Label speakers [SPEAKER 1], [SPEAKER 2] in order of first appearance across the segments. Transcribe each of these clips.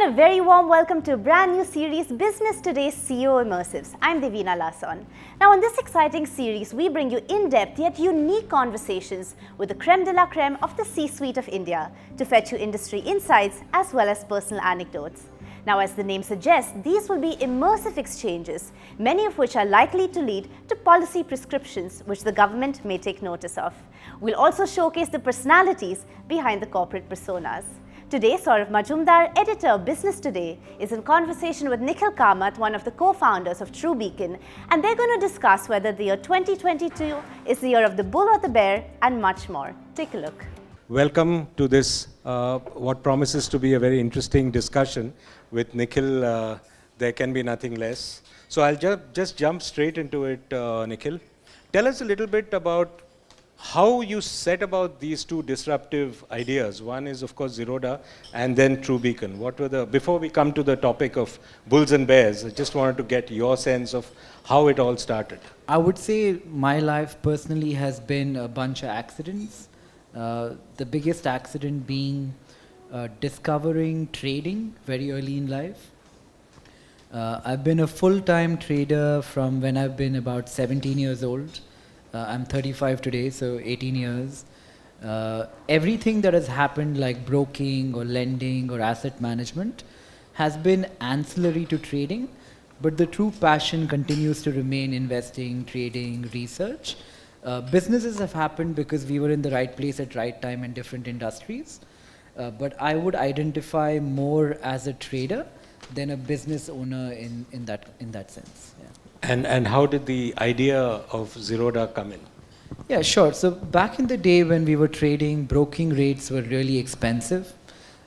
[SPEAKER 1] and a very warm welcome to a brand new series, Business Today's CEO Immersives. I'm Devina Lasson. Now, in this exciting series, we bring you in-depth yet unique conversations with the crème de la crème of the C-suite of India to fetch you industry insights as well as personal anecdotes. Now, as the name suggests, these will be immersive exchanges, many of which are likely to lead to policy prescriptions which the government may take notice of. We'll also showcase the personalities behind the corporate personas. Today, Sourav Majumdar, editor of Business Today, is in conversation with Nikhil Kamath, one of the co-founders of True Beacon, and they're going to discuss whether the year 2022 is the year of the bull or the bear, and much more. Take a look.
[SPEAKER 2] Welcome to this, what promises to be a very interesting discussion with Nikhil. There can be nothing less. So I'll just jump straight into it, Nikhil. Tell us a little bit about how you set about these two disruptive ideas. One is, of course, Zerodha, and then True Beacon. What were before we come to the topic of bulls and bears, I just wanted to get your sense of how it all started.
[SPEAKER 3] I would say my life personally has been a bunch of accidents. The biggest accident being discovering trading very early in life. I've been a full-time trader from when I've been about 17 years old. I'm 35 today, so 18 years. Everything that has happened, like broking or lending or asset management, has been ancillary to trading, but the true passion continues to remain investing, trading, research. Businesses have happened because we were in the right place at right time in different industries, but I would identify more as a trader than a business owner in that sense. Yeah.
[SPEAKER 2] And how did the idea of Zerodha come in?
[SPEAKER 3] Yeah, sure. So back in the day when we were trading, broking rates were really expensive.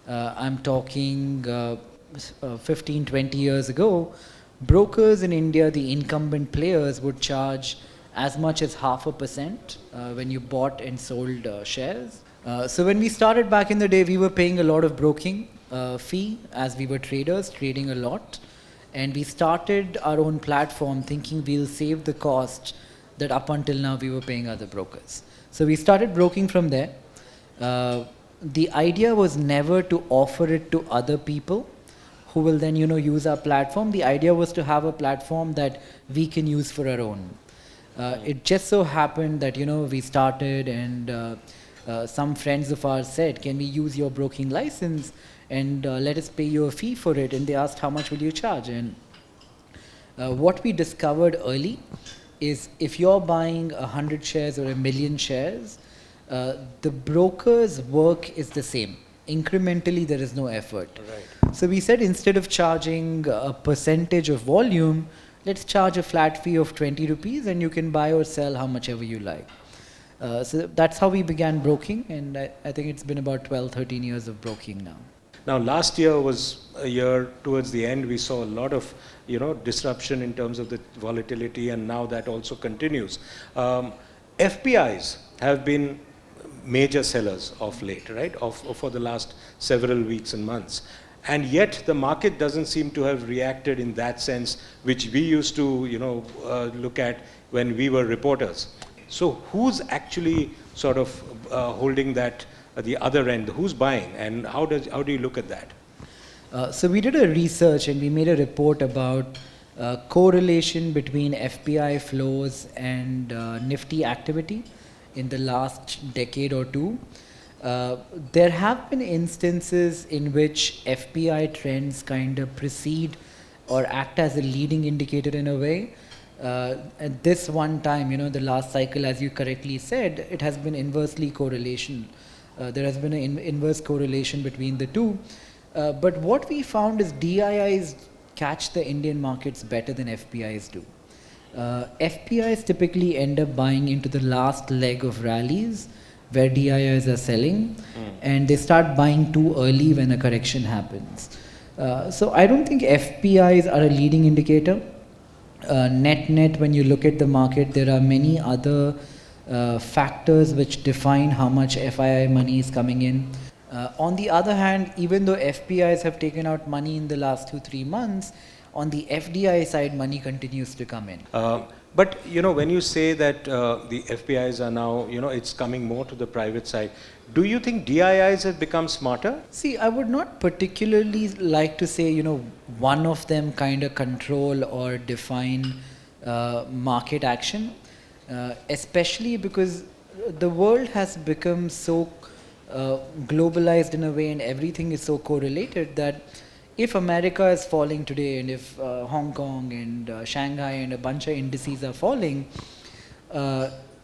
[SPEAKER 3] I'm talking 15, 20 years ago. Brokers in India, the incumbent players, would charge as much as 0.5% when you bought and sold shares. So when we started back in the day, we were paying a lot of broking fee as we were traders, trading a lot. And we started our own platform thinking we'll save the cost that up until now we were paying other brokers. So we started broking from there. The idea was never to offer it to other people who will then, use our platform. The idea was to have a platform that we can use for our own. It just so happened that, we started and some friends of ours said, can we use your broking license and let us pay you a fee for it? And they asked, how much will you charge? And what we discovered early is if you're buying 100 shares or 1 million shares, the broker's work is the same. Incrementally, there is no effort. Right. So we said instead of charging a percentage of volume, let's charge a flat fee of 20 rupees and you can buy or sell how much ever you like. So that's how we began broking, and I think it's been about 12, 13 years of broking now.
[SPEAKER 2] Now, last year was a year towards the end. We saw a lot of, disruption in terms of the volatility, and now that also continues. FPIs have been major sellers of late, right? For the last several weeks and months. And yet the market doesn't seem to have reacted in that sense, which we used to, look at when we were reporters. So who's actually sort of holding that at the other end? Who's buying, and how do you look at that?
[SPEAKER 3] So we did a research and we made a report about correlation between FPI flows and Nifty activity in the last decade or two. There have been instances in which FPI trends kind of precede or act as a leading indicator in a way. At this one time, the last cycle, as you correctly said, it has been inversely correlation. There has been an inverse correlation between the two. But what we found is DIIs catch the Indian markets better than FPIs do. FPIs typically end up buying into the last leg of rallies where DIIs are selling, and they start buying too early when a correction happens. So I don't think FPIs are a leading indicator. Net, when you look at the market, there are many other factors which define how much FII money is coming in. On the other hand, even though FPIs have taken out money in the last 2-3 months, on the FDI side, money continues to come in.
[SPEAKER 2] But when you say that the FPIs are now, it's coming more to the private side, do you think DIIs have become smarter?
[SPEAKER 3] See, I would not particularly like to say, one of them kind of control or define market action, especially because the world has become so globalized in a way and everything is so correlated that if America is falling today and if Hong Kong and Shanghai and a bunch of indices are falling,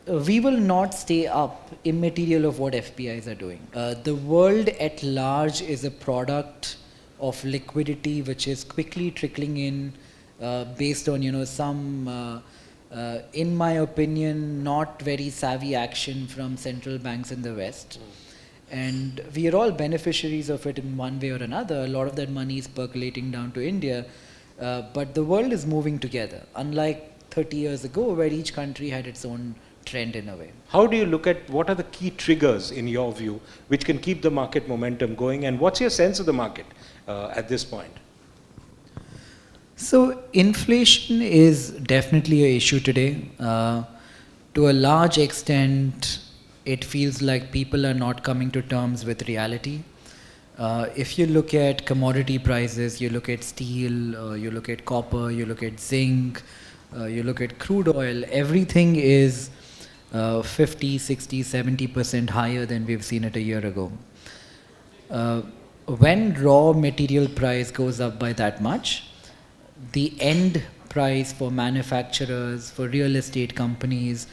[SPEAKER 3] we will not stay up immaterial of what FPIs are doing. The world at large is a product of liquidity which is quickly trickling in based on some in my opinion not very savvy action from central banks in the West. And we are all beneficiaries of it in one way or another. A lot of that money is percolating down to India, but the world is moving together, unlike 30 years ago where each country had its own trend in a way.
[SPEAKER 2] How do you look at what are the key triggers in your view which can keep the market momentum going, and what's your sense of the market at this point?
[SPEAKER 3] So inflation is definitely an issue today. To a large extent, it feels like people are not coming to terms with reality. If you look at commodity prices, you look at steel, you look at copper, you look at zinc, you look at crude oil, everything is 50, 60, 70% higher than we've seen it a year ago. When raw material price goes up by that much, the end price for manufacturers, for real estate companies,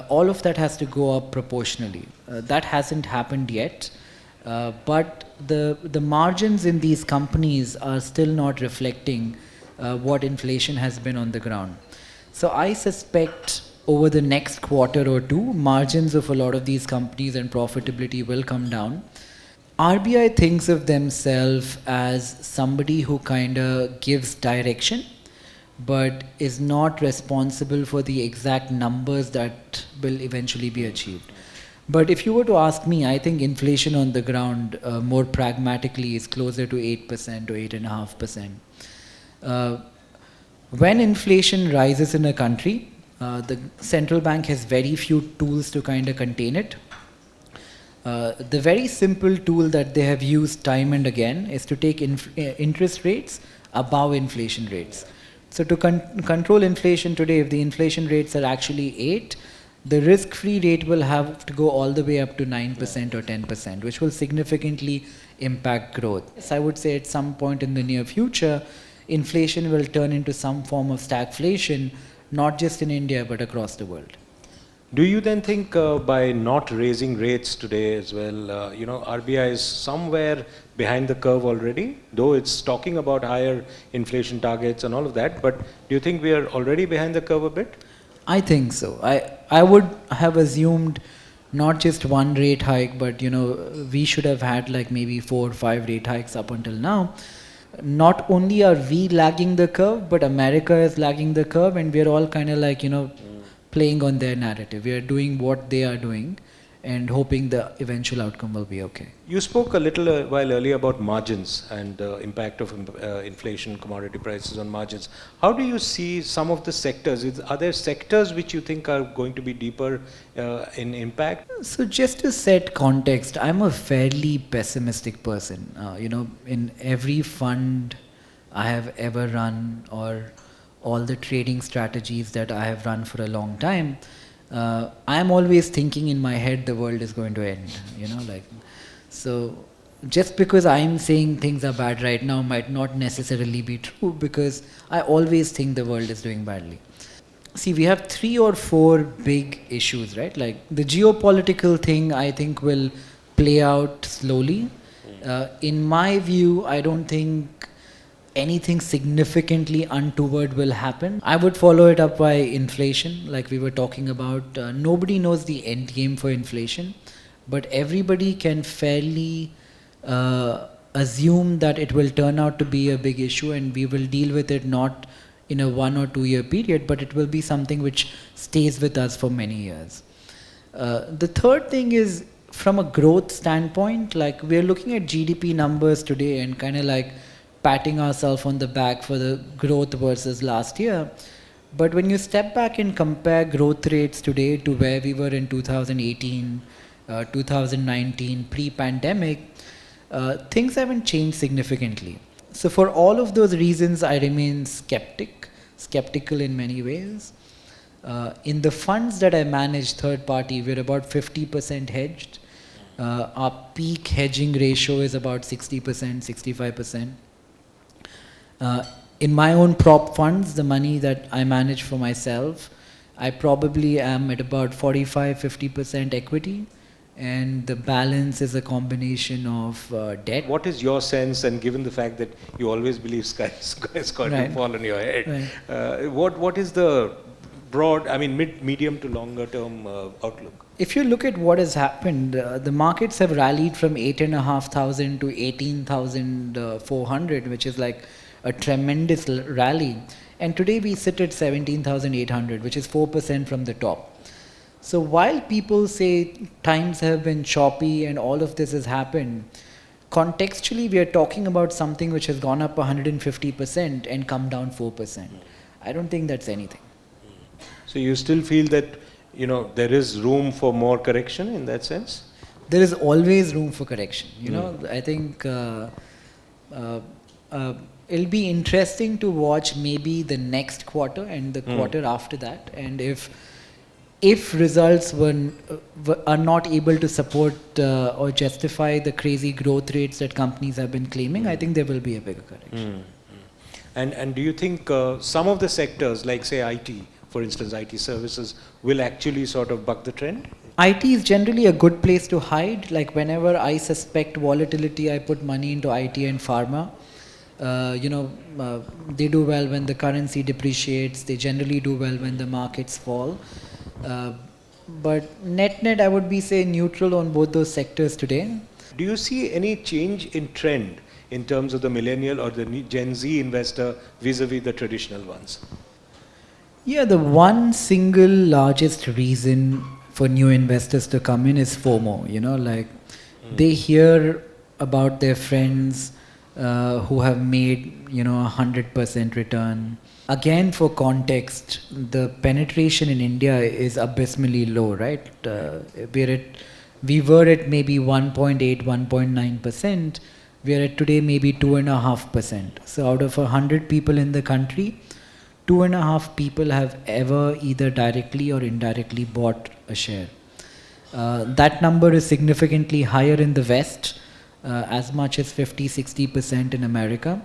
[SPEAKER 3] all of that has to go up proportionally. That hasn't happened yet, but the margins in these companies are still not reflecting what inflation has been on the ground. So I suspect over the next quarter or two, margins of a lot of these companies and profitability will come down. RBI thinks of themselves as somebody who kind of gives direction, but is not responsible for the exact numbers that will eventually be achieved. But if you were to ask me, I think inflation on the ground more pragmatically is closer to 8% or 8.5%. When inflation rises in a country, the central bank has very few tools to kind of contain it. The very simple tool that they have used time and again is to take interest rates above inflation rates. So to control inflation today, if the inflation rates are actually 8, the risk-free rate will have to go all the way up to 9% or 10%, which will significantly impact growth. So I would say at some point in the near future, inflation will turn into some form of stagflation, not just in India, but across the world.
[SPEAKER 2] Do you then think by not raising rates today as well, RBI is somewhere behind the curve already, though it's talking about higher inflation targets and all of that, but do you think we are already behind the curve a bit?
[SPEAKER 3] I think so. I would have assumed not just one rate hike, but we should have had like maybe 4 or 5 rate hikes up until now. Not only are we lagging the curve, but America is lagging the curve, and we're all kind of like, playing on their narrative. We are doing what they are doing and hoping the eventual outcome will be okay.
[SPEAKER 2] You spoke a little while earlier about margins and the impact of inflation, commodity prices on margins. How do you see some of the sectors? Are there sectors which you think are going to be deeper in impact?
[SPEAKER 3] So just to set context, I'm a fairly pessimistic person. In every fund I have ever run, or all the trading strategies that I have run for a long time, I'm always thinking in my head the world is going to end, so just because I'm saying things are bad right now might not necessarily be true, because I always think the world is doing badly. See, we have 3 or 4 big issues, right? Like the geopolitical thing, I think will play out slowly. In my view, I don't think anything significantly untoward will happen. I would follow it up by inflation, like we were talking about. Nobody knows the end game for inflation, but everybody can fairly assume that it will turn out to be a big issue, and we will deal with it not in a 1 or 2 year period, but it will be something which stays with us for many years. The third thing is, from a growth standpoint, like we're looking at GDP numbers today and kind of like patting ourselves on the back for the growth versus last year. But when you step back and compare growth rates today to where we were in 2018, 2019, pre-pandemic, things haven't changed significantly. So for all of those reasons, I remain skeptical in many ways. In the funds that I manage third party, we're about 50% hedged. Our peak hedging ratio is about 60%, 65%. In my own prop funds, the money that I manage for myself, I probably am at about 45-50% equity, and the balance is a combination of debt.
[SPEAKER 2] What is your sense, and given the fact that you always believe sky is going to fall on your head, what is the broad, I mean medium to longer term outlook?
[SPEAKER 3] If you look at what has happened, the markets have rallied from 8,500 to 18,400, which is like a tremendous rally. And today we sit at 17,800, which is 4% from the top. So while people say times have been choppy and all of this has happened, contextually we are talking about something which has gone up 150% and come down 4%. I don't think that's anything.
[SPEAKER 2] So you still feel that, you know, there is room for more correction in that sense?
[SPEAKER 3] There is always room for correction. You know, I think it'll be interesting to watch maybe the next quarter and the quarter after that, and if results are not able to support or justify the crazy growth rates that companies have been claiming, I think there will be a bigger correction.
[SPEAKER 2] And do you think some of the sectors, like say IT, for instance, IT services, will actually sort of buck the trend?
[SPEAKER 3] IT is generally a good place to hide. Like whenever I suspect volatility, I put money into IT and pharma. They do well when the currency depreciates. They generally do well when the markets fall. But net, I would be say neutral on both those sectors today.
[SPEAKER 2] Do you see any change in trend in terms of the millennial or the Gen Z investor vis-a-vis the traditional ones?
[SPEAKER 3] Yeah, the one single largest reason for new investors to come in is FOMO. You know, like they hear about their friends who have made, 100% return. Again, for context, the penetration in India is abysmally low, right? We were at maybe 1.8, 1.9%. We are at today maybe 2.5%. So out of 100 people in the country, 2.5 people have ever either directly or indirectly bought a share. That number is significantly higher in the West, as much as 50-60% in America.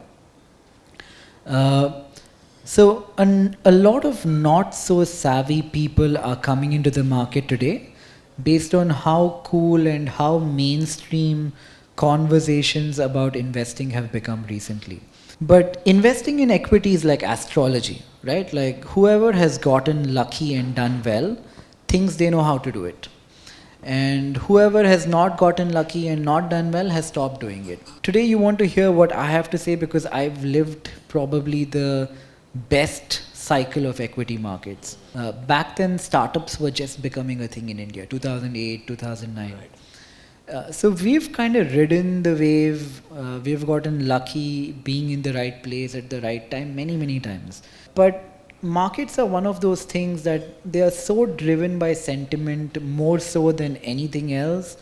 [SPEAKER 3] So a lot of not so savvy people are coming into the market today based on how cool and how mainstream conversations about investing have become recently. But investing in equity is like astrology, right? Like whoever has gotten lucky and done well thinks they know how to do it. And whoever has not gotten lucky and not done well has stopped doing it. Today you want to hear what I have to say because I've lived probably the best cycle of equity markets. Back then startups were just becoming a thing in India, 2008, 2009. Right. So we've kind of ridden the wave, we've gotten lucky being in the right place at the right time many times. But markets are one of those things that they are so driven by sentiment more so than anything else.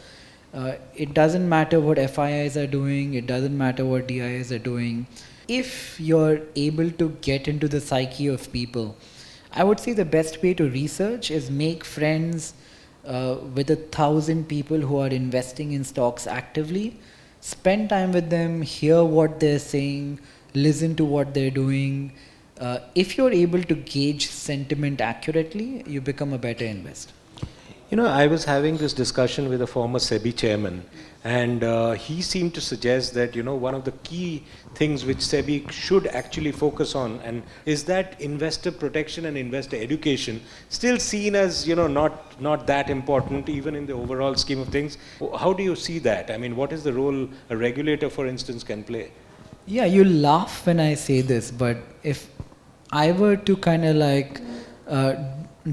[SPEAKER 3] It doesn't matter what FIIs are doing, it doesn't matter what DIIs are doing. If you're able to get into the psyche of people, I would say the best way to research is make friends with 1,000 people who are investing in stocks actively. Spend time with them, hear what they're saying, listen to what they're doing. If you're able to gauge sentiment accurately, you become a better investor.
[SPEAKER 2] You know, I was having this discussion with a former SEBI chairman, and he seemed to suggest that, one of the key things which SEBI should actually focus on and is that investor protection and investor education, still seen as, not that important even in the overall scheme of things. How do you see that? I mean, what is the role a regulator, for instance, can play?
[SPEAKER 3] Yeah, you laugh when I say this, but if I were to kind of like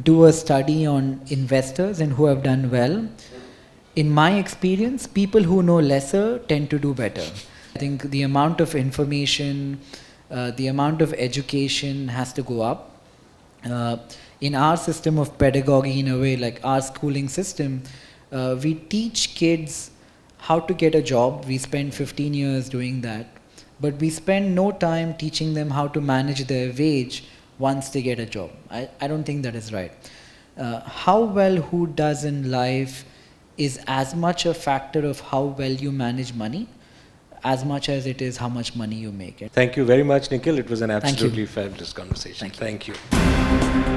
[SPEAKER 3] do a study on investors and who have done well, in my experience, people who know lesser tend to do better. I think the amount of information, the amount of education has to go up. In our system of pedagogy, in a way, like our schooling system, we teach kids how to get a job. We spend 15 years doing that, but we spend no time teaching them how to manage their wage once they get a job. I don't think that is right. How well who does in life is as much a factor of how well you manage money as much as it is how much money you make.
[SPEAKER 2] Thank you very much, Nikhil. It was an
[SPEAKER 3] Thank you.
[SPEAKER 2] absolutely fabulous conversation.
[SPEAKER 3] Thank you.
[SPEAKER 2] Thank you.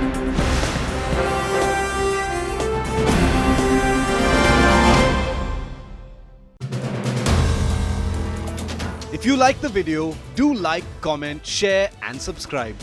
[SPEAKER 4] If you like the video, do like, comment, share and subscribe.